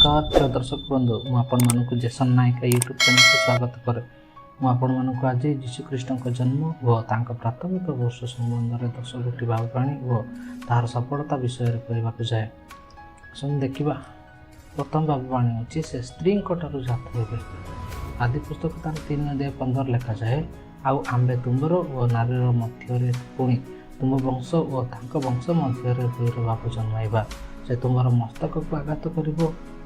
नमस्कार प्रिय दर्शक बंधु मुझे जेसन नायक यूट्यूब चैनल को स्वागत करे मुझे आज जीशुख्रीष्ट जन्म और प्राथमिक वर्ष संबंध में 10 गोटी भाववाणी और तार सफलता विषय कहवाक जाए। सुन देखा प्रथम भाववाणी अच्छी से स्त्री जात हे आदि पुस्तक तार 3:15 लिखा जाए। आंबे तुम्बर और नारीर मध्य पुणी तुम वंश और वंश मध्य दुईर बाप जन्माइबा से तुम मस्तक को आघात कर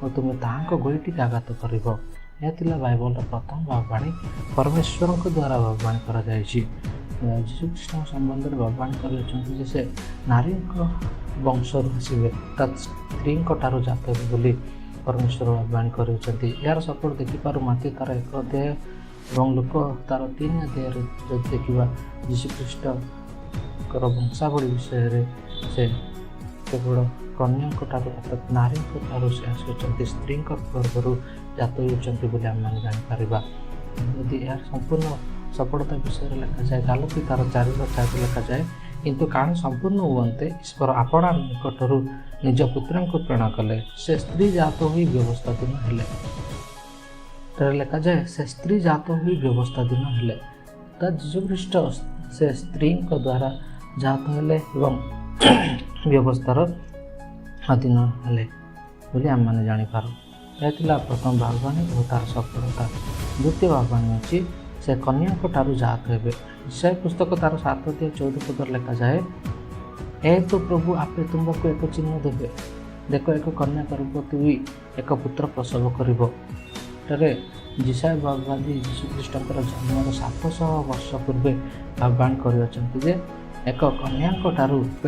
तुम्हें ताहां गोईटी आघात कर। यह बाइबल प्रथम भाववाणी परमेश्वर द्वारा भाववाणी कर जीशुख्रीष्ट संबंध में भाववाणी कर से नारी वंश आसवे अर्थात स्त्री जात बोली परमेश्वर भाववाणी कर। यार सपोर्ट देखिपार माती तार 1 अध्याय और लोक तार 3 अध्याय जो देखा जीशुख्रीष्ट वंशावली विषय से केवल कन्या अर्थात नारी से आसुच्च स्त्री गर्भर जात होती आम जापर। यदि यार संपूर्ण सफलता विषय लिखा जाए गालती तार 4:4 लिखा जाए किंतु कहानी संपूर्ण हुए ईश्वर आपणा निकटर निज पुत्र को प्रेरण कले से स्त्री जात हो व्यवस्था दिन हेले लिखा जाए से स्त्री जात हो व्यवस्था दिन हेले जीशुख्रीष्ट से स्त्री द्वारा जात हेले व्यवस्थार अधीन हेले बोली आम मैंने जापर। यह प्रथम भाववाणी और तार सफलता। द्वितीय भाववाणी अच्छी से कन्या जात हे। ईसाई पुस्तक तार 7:14 लिखा जाए ए तो प्रभु आपे तुमको एक चिन्ह देवे देख एक कन्या गर्भवती हुई एक पुत्र प्रसव कर। जीसाई भाववादी जीशुख्रीष्ट जन्म 700 वर्ष पूर्वे भाववाणी कर एक कन्या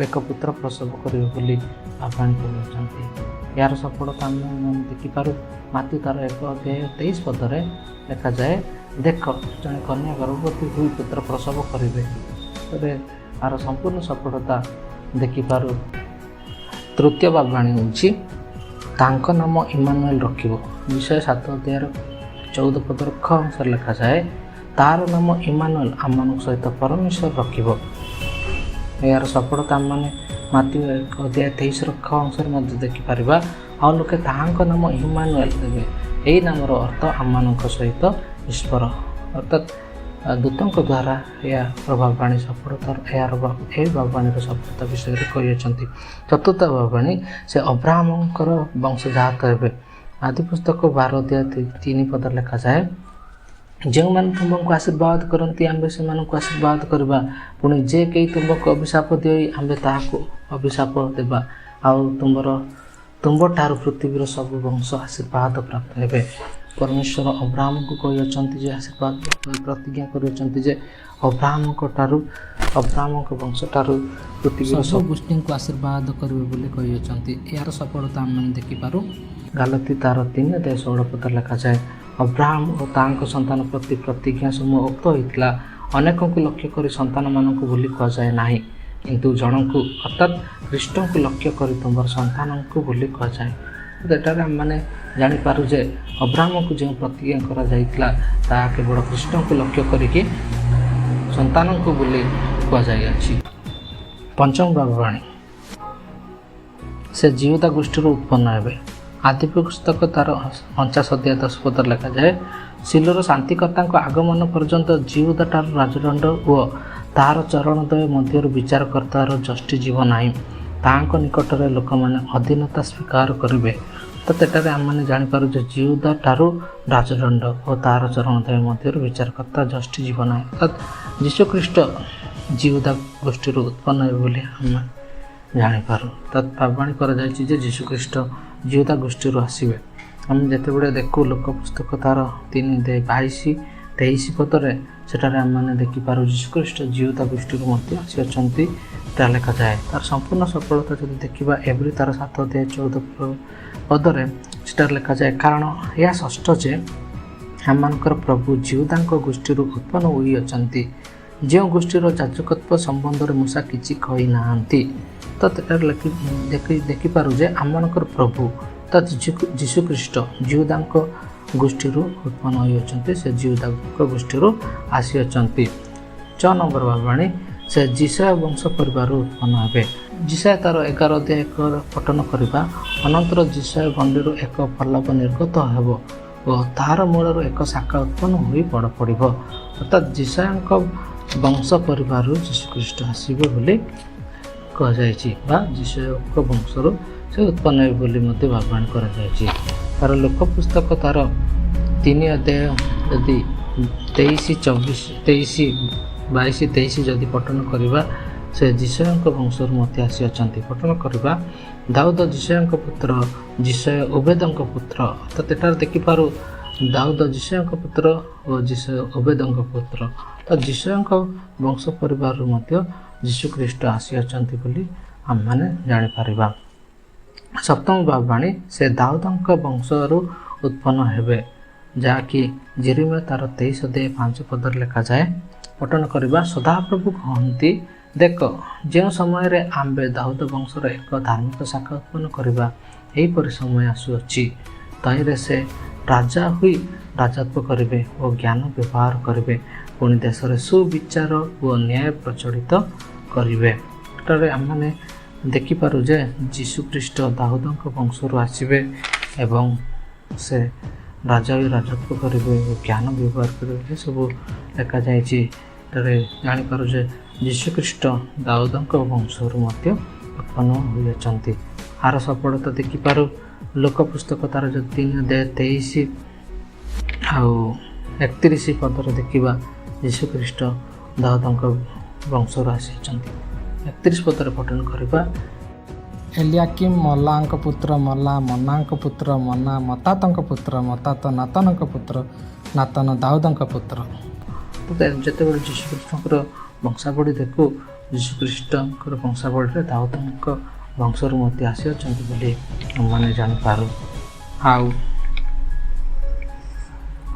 एक पुत्र प्रसव करेंगे बोली भाववाणी कर। यार सफलता आम देखिपार माती तार 1 अध्याय 23 पदरे लिखा जाए देख जड़े कन्या गर्भवती हुई पुत्र प्रसव करेंगे। यार संपूर्ण सफलता देखिपार। तृतीय भाववाणी हूँ नाम इमानुएल रखिब विषय 7 अध्याय 14 पदर ख अंश लिखा जाए तार नाम इमानुएल आम सहित परमेश्वर रखिब। यार सफलता आम मैंने माती 1 अध्याय 23 ख अंश देखिपर आ लोके ताहां नाम इमानुएल देवे। यही नामर अर्थ आम सहित ईश्वर अर्थात दूतों द्वारा यह भाववाणी सफलता यार भाववाणी सफलता विषय कही। चतुर्थ भाववाणी से अब्राहम वंश जात हे। आदि पुस्तक 12 अध्याय 3 पद लिखा जाए जो मैंने तुमको आशीर्वाद करती आंबे से आशीर्वाद करवा पुणी जे कई तुमको अभिशाप दे आंबे ताको अभिशाप देवा तुम ठार पृथ्वीर सब वंश आशीर्वाद प्राप्त हे। परमेश्वर अब्राहम को कही आशीर्वाद प्रतिज्ञा कर अब्राहम वंश ठार पृथ्वी सब गोष्ठी को आशीर्वाद करेंगे कही। यार सफलता आम देखिपार गालती तार 3:16 पद लिखा जाए अब्राहम और तांको संतान प्रति प्रतिज्ञा समूह उक्त होता अनेक को लक्ष्य कर संतान मानक बोली कह जाए ना किंतु जन को अर्थात ख्रीष्ट को लक्ष्य कर तुम संतान को बोली कह जाए। एटार आम मैंने जापर जे अब्राहम को जो प्रतिज्ञा करा केवल ख्रीष्ट को लक्ष्य करके संतान को बोली कह जाए। पंचम भाववाणी से जीवता गोष्ठी उत्पन्न हे। आदि पुस्तक तार 49 अध्याय 10 पद लिखा जाए सिलोर शांतिकर्ता आगमन पर्यंत जीवदा ठार राजदंड और तार चरणद्वय मध्य विचार करतार जष्टि जीव ना तांको निकटरे लोक मैंने अधीनता स्वीकार करेंगे। तो तेटारे आम मैंने जापर जीवदा ठार राजदंड और तार चरणद्वय मध्य विचार करता जष्टि जीव ना अर्थात जीशुख्रीष्ट जीवदा गोष्ठी उत्पन्न हे आम जापर। तत् भाववाणी कर जीशुख्रीष्ट जीवता गोष्ठी आसवे। आम जिते देखू लोक पुस्तक तार 3:22-23 पदरे सेठार आम मैंने देखिपार जीशुख्रीष्ट जीवता गोष्ठी आसी लिखा जाए। तार संपूर्ण सफलता जब देखा एवरी तार 7 अध्याय 14 पदरे सेठार लिखा जाए कारण यह षष्ठ जे आम प्रभु जीवता गोष्ठी उत्पन्न होती जो गोष्ठीर जाजकत्व संबंध में मूसा किसी कही ना। तो देखिपार जे आमर प्रभु तो जीशुख्रीष्ट जीवदा गोष्ठी उत्पन्न होती से जीवदा गोष्ठी आसी। 6 नंबर भाववाणी से जीसा वंश परिवार उत्पन्न हे। ଜିସାୟ ତାର 11 ଅଧ୍ୟାୟ 1 ପଠନ କରିବା। ଅନନ୍ତର ଜିସାୟ ଗଣ୍ଡିରୁ ଏକ ପଲ୍ଲବ ନିର୍ଗତ ହେବ ଓ ତାହାର ମୂଳରୁ ଏକ ଶାଖା ଉତ୍ପନ୍ନ ହୋଇ ପଡ଼ିବ। ଅର୍ଥାତ୍ ଜିସାୟଙ୍କ ବଂଶ ପରିବାରରୁ ଯୀଶୁଖ୍ରୀଷ୍ଟ ଆସିବେ ବୋଲି କୁହାଯାଇଛି ବା ଜିସାୟଙ୍କ ବଂଶରୁ ସେ ଉତ୍ପନ୍ନ ହେବେ ବୋଲି ମଧ୍ୟ ଭବିଷ୍ୟବାଣୀ କରାଯାଇଛି। ତାର ଲୋକ ପୁସ୍ତକ ତାର 3 ଅଧ୍ୟାୟ ଯଦି 23 ଯଦି ପଠନ କରିବା, ସେ ଜିସାୟଙ୍କ ବଂଶରୁ ମଧ୍ୟ ଆସିଅଛନ୍ତି। ପଠନ କରିବା, ଦାଉଦ ଜିସାୟଙ୍କ ପୁତ୍ର, ଜିସାୟ ଓବେଦଙ୍କ ପୁତ୍ର। ଅର୍ଥାତ୍ ଏଠାରେ ଦେଖିପାରୁ ଦାଉଦ ଜିସାୟଙ୍କ ପୁତ୍ର ଓ ଜିସାୟ ଓବେଦଙ୍କ ପୁତ୍ର। ତ ଜିସାୟଙ୍କ ବଂଶ ପରିବାରରୁ ମଧ୍ୟ ଯୀଶୁଖ୍ରୀଷ୍ଟ ଆସିଅଛନ୍ତି ବୋଲି ଆମେମାନେ ଜାଣିପାରିବା। ସପ୍ତମ ଭବିଷ୍ୟବାଣୀ, ସେ ଦାଉଦଙ୍କ ବଂଶରୁ ଉତ୍ପନ୍ନ ହେବେ, ଯାହାକି ଯେରେମିୟା ତାର 23 ଅଧ୍ୟାୟ 5 ପଦରେ ଲେଖାଯାଏ। ପଠନ କରିବା, ସଦାପ୍ରଭୁ କହନ୍ତି, ଦେଖ, ଯେଉଁ ସମୟରେ ଆମ୍ଭେ ଦାଉଦ ବଂଶର ଏକ ଧାର୍ମିକ ଶାଖା ଉତ୍ପନ୍ନ କରିବା, ଏହିପରି ସମୟ ଆସୁଅଛି। ତହିଁରେ ସେ ରାଜା ହୋଇ ରାଜତ୍ୱ କରିବେ ଓ ଜ୍ଞାନ ବ୍ୟବହାର କରିବେ, ପୁଣି ଦେଶରେ ସୁବିଚାର ଓ ନ୍ୟାୟ ପ୍ରଚଳିତ କରିବେ। ଏଠାରେ ଆମମାନେ ଦେଖିପାରୁ ଯେ ଯୀଶୁଖ୍ରୀଷ୍ଟ ଦାଉଦଙ୍କ ବଂଶରୁ ଆସିବେ ଏବଂ ସେ ରାଜା ହୋଇ ରାଜତ୍ୱ କରିବେ ଓ ଜ୍ଞାନ ବ୍ୟବହାର କରିବେ, ଏସବୁ ଲେଖାଯାଇଛି। ଏଠାରେ ଜାଣିପାରୁ ଯେ ଯୀଶୁଖ୍ରୀଷ୍ଟ ଦାଉଦଙ୍କ ବଂଶରୁ ମଧ୍ୟ ଉତ୍ପନ୍ନ ହୋଇଅଛନ୍ତି। ଆର ସଫଳତା ଦେଖିପାରୁ ଲୋକ ପୁସ୍ତକ ତାର ଯେଉଁ 3 ଅଧ୍ୟାୟ 23 ଆଉ 31 ପଦରେ ଦେଖିବା, ଯୀଶୁଖ୍ରୀଷ୍ଟ ଦାଉଦଙ୍କ ବଂଶରୁ ଆସିଅଛନ୍ତି। 31 ପଦରେ ପଠନ କରିବା, ଏଲିଆକିମ୍ ମଲାଙ୍କ ପୁତ୍ର, ମଲା ମନାଙ୍କ ପୁତ୍ର, ମନା ମତାତଙ୍କ ପୁତ୍ର, ମତାତ ନାତାନଙ୍କ ପୁତ୍ର, ନାତାନ ଦାଉଦଙ୍କ ପୁତ୍ର। ଯେତେବେଳେ ଯୀଶୁଖ୍ରୀଷ୍ଟଙ୍କର ବଂଶାବଳୀ ଦେଖୁ, ଯୀଶୁଖ୍ରୀଷ୍ଟଙ୍କର ବଂଶାବଳୀରେ ଦାଉଦଙ୍କ ବଂଶରୁ ମଧ୍ୟ ଆସିଅଛନ୍ତି ବୋଲି ଆମମାନେ ଜାଣିପାରୁ। ଆଉ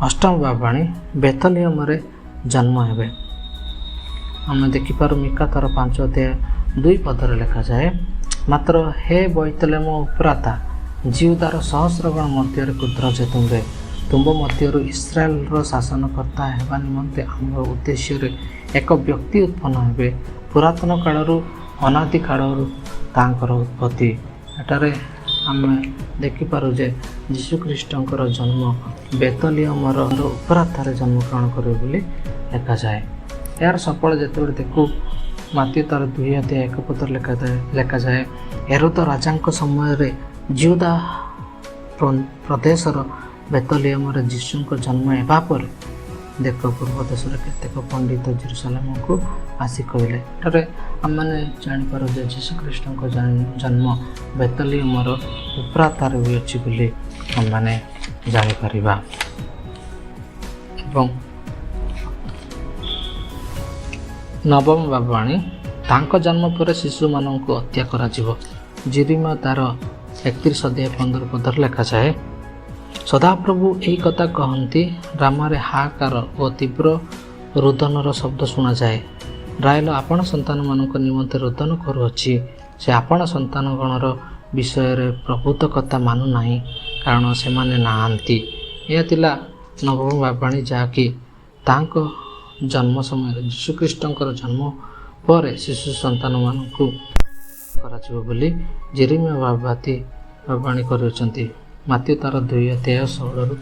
ଅଷ୍ଟମ ଭବିଷ୍ୟବାଣୀ, ବେଥଲେହେମରେ ଜନ୍ମ ହେବେ। ଆମେ ଦେଖିପାରୁ ମିକା ତାର 5 ଅଧ୍ୟାୟ 2 ପଦରେ ଲେଖାଯାଏ, ମାତ୍ର ହେ ବେଥଲେହେମ ଏଫ୍ରାତା, ଜିହୁଦାର ସହସ୍ରଗଣ ମଧ୍ୟରେ କ୍ଷୁଦ୍ର ଯେ ତୁମ୍ଭ ମଧ୍ୟରୁ ଇସ୍ରାଏଲର ଶାସନକର୍ତ୍ତା ହେବା ନିମନ୍ତେ ଆମର ଉଦ୍ଦେଶ୍ୟରେ ଏକ ବ୍ୟକ୍ତି ଉତ୍ପନ୍ନ ହେବେ, ପୁରାତନ କାଳରୁ ଅନାଦି କାଳରୁ ତାଙ୍କର ଉତ୍ପତ୍ତି। ଏଠାରେ ଆମେ ଦେଖିପାରୁ ଯେ ଯୀଶୁଖ୍ରୀଷ୍ଟଙ୍କର ଜନ୍ମ ବେଥଲେହେମର ଏଫ୍ରାତାରେ ଜନ୍ମଗ୍ରହଣ କରିବେ ବୋଲି ଲେଖାଯାଏ। ଏହାର ସଫଳ ଯେତେବେଳେ ଦେଖୁ, ମାତୀୟ ତାର 2 ଅଧ୍ୟାୟ 1 ପଦରେ ଲେଖାଯାଏ, ହେରୋଦ ରାଜାଙ୍କ ସମୟରେ ଜିହୁଦା ପ୍ରଦେଶର ବେଥଲେହେମରେ ଯୀଶୁଙ୍କ ଜନ୍ମ ହେବା ପରେ ଦେଖ, ପୂର୍ବ ଦେଶରେ କେତେକ ପଣ୍ଡିତ ଜେରୁସାଲେମକୁ ଆସି କହିଲେ। ଏଠାରେ ଆମମାନେ ଜାଣିପାରୁ ଯେ ଯୀଶୁଖ୍ରୀଷ୍ଟଙ୍କ ଜନ୍ମ ବେଥଲେହେମର ଏଫ୍ରାତାରେ ହୋଇଅଛି ବୋଲି ଆମମାନେ ଜାଣିପାରିବା। ଏବଂ ନବମ ଭବିଷ୍ୟବାଣୀ, ତାଙ୍କ ଜନ୍ମ ପରେ ଶିଶୁମାନଙ୍କୁ ହତ୍ୟା କରାଯିବ। ଯେରେମିୟା ତାର 31 ଅଧ୍ୟାୟ 15 ପଦରେ ଲେଖାଯାଏ, ସଦାପ୍ରଭୁ ଏହି କଥା କହନ୍ତି, ରାମାରେ ହାହାକାର ଓ ତୀବ୍ର ରୁଦନର ଶବ୍ଦ ଶୁଣାଯାଏ। ରାହେଲ ଆପଣା ସନ୍ତାନମାନଙ୍କ ନିମନ୍ତେ ରୁଦନ କରୁଅଛି। ସେ ଆପଣା ସନ୍ତାନଗଣର ବିଷୟରେ ପ୍ରଭୁତ କଥା ମାନୁନାହିଁ, କାରଣ ସେମାନେ ନାହାନ୍ତି। ଏହା ଥିଲା ନବମ ଭବିଷ୍ୟବାଣୀ, ଯାହାକି ତାଙ୍କ ଜନ୍ମ ସମୟରେ ଯୀଶୁଖ୍ରୀଷ୍ଟଙ୍କର ଜନ୍ମ ପରେ ଶିଶୁ ସନ୍ତାନମାନଙ୍କୁ କରାଯିବ ବୋଲି ଯେରେମିୟା ଭବିଷ୍ୟବାଣୀ କରୁଅଛନ୍ତି। ମାତୀୟ ତାର 2 ଅଧ୍ୟାୟ 16ରୁ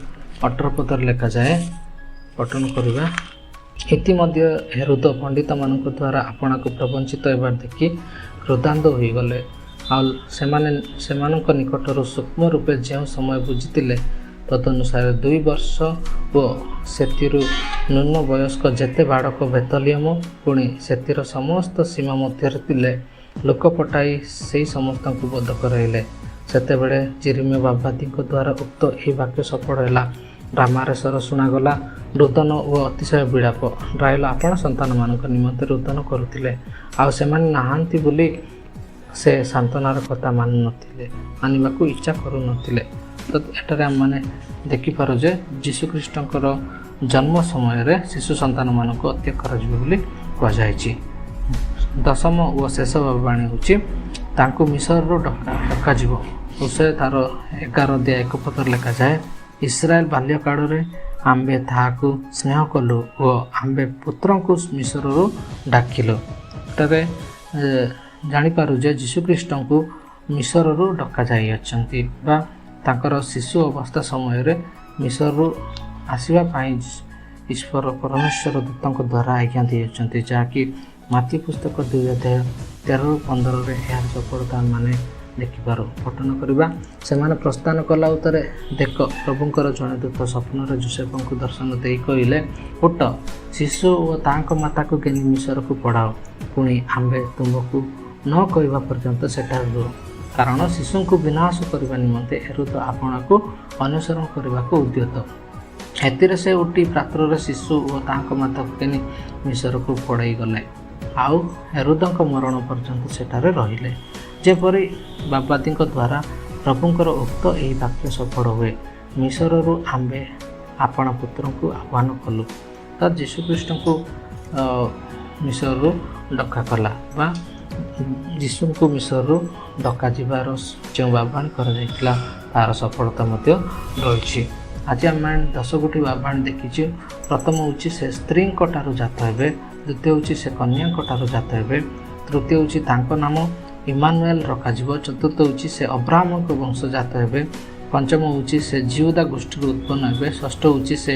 18 ପଦରେ ଲେଖାଯାଏ। ପଠନ କରିବା, ଇତିମଧ୍ୟ ହେରୋଦ ପଣ୍ଡିତମାନଙ୍କ ଦ୍ୱାରା ଆପଣାକୁ ପ୍ରବଞ୍ଚିତ ହେବାର ଦେଖି କ୍ରୋଧାନ୍ଧ ହୋଇଗଲେ। ଆଉ ସେମାନଙ୍କ ନିକଟରୁ ସୂକ୍ଷ୍ମ ରୂପେ ଯେଉଁ ସମୟ ବୁଝିଥିଲେ, ତଦନୁସାରେ 2 ବର୍ଷ ଓ ସେଥିରୁ ନ୍ୟୁନ ବୟସ୍କ ଯେତେ ବାଳକ ବେଥଲେହେମ ପୁଣି ସେଥିର ସମସ୍ତ ସୀମା ମଧ୍ୟରେ ଥିଲେ, ଲୋକ ପଠାଇ ସେହି ସମସ୍ତଙ୍କୁ ବଧ କରାଇଲେ। ସେତେବେଳେ ଯେରେମିୟା ଭବିଷ୍ୟବାଣୀଙ୍କ ଦ୍ୱାରା ଉକ୍ତ ଏହି ବାକ୍ୟ ସଫଳ ହେଲା, ରାମାରେ ସ୍ୱର ଶୁଣାଗଲା, ରୁଦନ ଓ ଅତିଶୟ ବିଳାପ। ରାହେଲ ଆପଣା ସନ୍ତାନମାନଙ୍କ ନିମନ୍ତେ ରୁଦନ କରୁଥିଲେ, ଆଉ ସେମାନେ ନାହାନ୍ତି ବୋଲି ସେ ସାନ୍ତ୍ୱନାର କଥା ମାନିବାକୁ ଇଚ୍ଛା କରୁନଥିଲେ। ତ ଏଠାରେ ଆମମାନେ ଦେଖିପାରୁ ଯେ ଯୀଶୁଖ୍ରୀଷ୍ଟଙ୍କର ଜନ୍ମ ସମୟରେ ଶିଶୁ ସନ୍ତାନମାନଙ୍କୁ ହତ୍ୟା କରାଯିବ ବୋଲି କୁହାଯାଇଛି। ଦଶମ ଓ ଶେଷ ଭବିଷ୍ୟବାଣୀ ହେଉଛି, ତାଙ୍କୁ ମିଶରରୁ ଡକାଯିବ। ହୋସେୟା ତାର 11 ଅଧ୍ୟାୟ 1 ପଦରେ ଲେଖାଯାଏ, ଇସ୍ରାଏଲ ବାଲ୍ୟକାଳରେ ଆମ୍ଭେ ତାହାକୁ ସ୍ନେହ କଲୁ ଓ ଆମ୍ଭେ ପୁତ୍ରଙ୍କୁ ମିଶରରୁ ଡାକିଲୁ। ଏଠାରେ ଜାଣିପାରୁ ଯେ ଯୀଶୁଖ୍ରୀଷ୍ଟଙ୍କୁ ମିଶରରୁ ଡକାଯାଇଅଛନ୍ତି ବା ତାଙ୍କର ଶିଶୁ ଅବସ୍ଥା ସମୟରେ ମିଶରରୁ ଆସିବା ପାଇଁ ଈଶ୍ୱର ପରମେଶ୍ୱର ଦୂତଙ୍କ ଦ୍ୱାରା ଆଜ୍ଞା ଦେଇଅଛନ୍ତି, ଯାହାକି ମାଥ୍ୟୁ ପୁସ୍ତକ 2:13-15 ଏହାର ସଫଳତା ମାନେ ଦେଖିପାରୁ। ପଠନ କରିବା। ସେମାନେ ପ୍ରସ୍ଥାନ କଲା ଉତ୍ତରେ ଦେଖ, ପ୍ରଭୁଙ୍କର ଜଣେ ଦୂତ ସ୍ୱପ୍ନରେ ଯୋସେଫଙ୍କୁ ଦର୍ଶନ ଦେଇ କହିଲେ, ଉଠ, ଶିଶୁ ଓ ତାଙ୍କ ମାତାକୁ ଘେନି ମିଶରକୁ ପଢ଼ାଅ। ପୁଣି ଆମ୍ଭେ ତୁମକୁ ନ କହିବା ପର୍ଯ୍ୟନ୍ତ ସେଠାରେ ରୁହ, କାରଣ ଶିଶୁଙ୍କୁ ବିନାଶ କରିବା ନିମନ୍ତେ ହେରୋଦ ଆପଣଙ୍କୁ ଅନୁସରଣ କରିବାକୁ ଉଦ୍ୟତ। ଏଥିରେ ସେ ଉଠି ପାତ୍ରରେ ଶିଶୁ ଓ ତାଙ୍କ ମାତାକୁ ଘେନି ମିଶରକୁ ପଳାଇ ଗଲେ, ଆଉ ହେରୋଦଙ୍କ ମରଣ ପର୍ଯ୍ୟନ୍ତ ସେଠାରେ ରହିଲେ, ଯେପରି ବାବାଦୀଙ୍କ ଦ୍ୱାରା ପ୍ରଭୁଙ୍କର ଉକ୍ତ ଏହି ବାକ୍ୟ ସଫଳ ହୁଏ, ମିଶରରୁ ଆମ୍ଭେ ଆପଣା ପୁତ୍ରଙ୍କୁ ଆହ୍ୱାନ କଲୁ। ତ ଯୀଶୁଖ୍ରୀଷ୍ଟଙ୍କୁ ମିଶରରୁ ଡକା କଲା ବା ଯୀଶୁଙ୍କୁ ମିଶରରୁ ଡକାଯିବାର ଯେଉଁ ବାବାଣୀ କରାଯାଇଥିଲା ତାର ସଫଳତା ମଧ୍ୟ ରହିଛି। ଆଜି ଆମେ 10 ଗୋଟି ବାବାଣୀ ଦେଖିଛୁ। ପ୍ରଥମ ହେଉଛି ସେ ସ୍ତ୍ରୀଙ୍କ ଠାରୁ ଜାତ ହେବେ, ଦ୍ୱିତୀୟ ହେଉଛି ସେ କନ୍ୟାଙ୍କ ଠାରୁ ଜାତ ହେବେ, ତୃତୀୟ ହେଉଛି ତାଙ୍କ ନାମ ଇମାନୁଏଲ ରଖାଯିବ, ଚତୁର୍ଥ ହେଉଛି ସେ ଅବ୍ରାହ୍ମଙ୍କ ବଂଶଜାତ ହେବେ, ପଞ୍ଚମ ହେଉଛି ସେ ଜିହୁଦା ଗୋଷ୍ଠୀରୁ ଉତ୍ପନ୍ନ ହେବେ, ଷଷ୍ଠ ହେଉଛି ସେ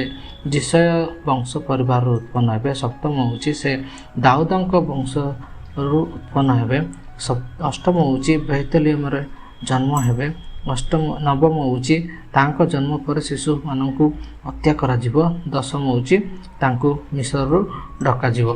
ଯିଶୟ ବଂଶ ପରିବାରରୁ ଉତ୍ପନ୍ନ ହେବେ, ସପ୍ତମ ହେଉଛି ସେ ଦାଉଦଙ୍କ ବଂଶରୁ ଉତ୍ପନ୍ନ ହେବେ, ଅଷ୍ଟମ ହେଉଛି ବେଥଲେହେମରେ ଜନ୍ମ ହେବେ, ନବମ ହେଉଛି ତାଙ୍କ ଜନ୍ମ ପରେ ଶିଶୁମାନଙ୍କୁ ହତ୍ୟା କରାଯିବ, ଦଶମ ହେଉଛି ତାଙ୍କୁ ମିଶରରୁ ଡକାଯିବ।